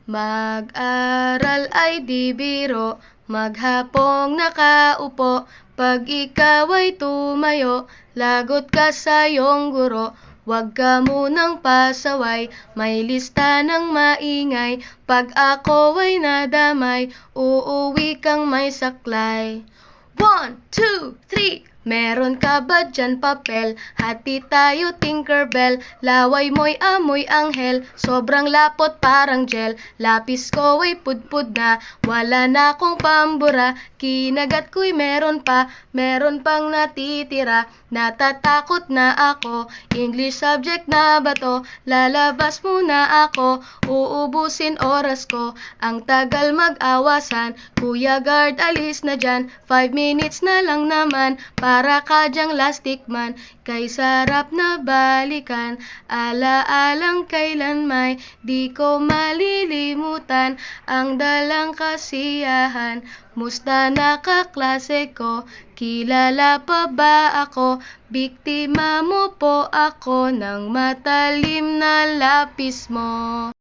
Mag-aral ay di biro, maghapong nakaupo. Pag ikaw ay tumayo, lagot ka sa iyong guro. Huwag ka munang pasaway, may lista ng maingay. Pag ako ay nadamay, uuwi kang may saklay. 1, 2, 3. Meron ka ba dyan papel? Hati tayo Tinkerbell. Laway mo'y amoy anghel, sobrang lapot parang gel. Lapis ko ay pudpud na, wala na akong pambura. Kinagat ko'y meron pang natitira. Natatakot na ako, English subject na ba to? Lalabas muna ako, uubusin oras ko. Ang tagal mag-awasan, Kuya Guard alis na dyan. 5 minutes na lang naman, para ka dyang lastic man. Kay sarap na balikan, alaalang kailan may di ko malilimutan. Ang dalang kasiyahan, musta na kaklase ko? Kilala pa ba ako? Biktima mo po ako ng matalim na lapis mo.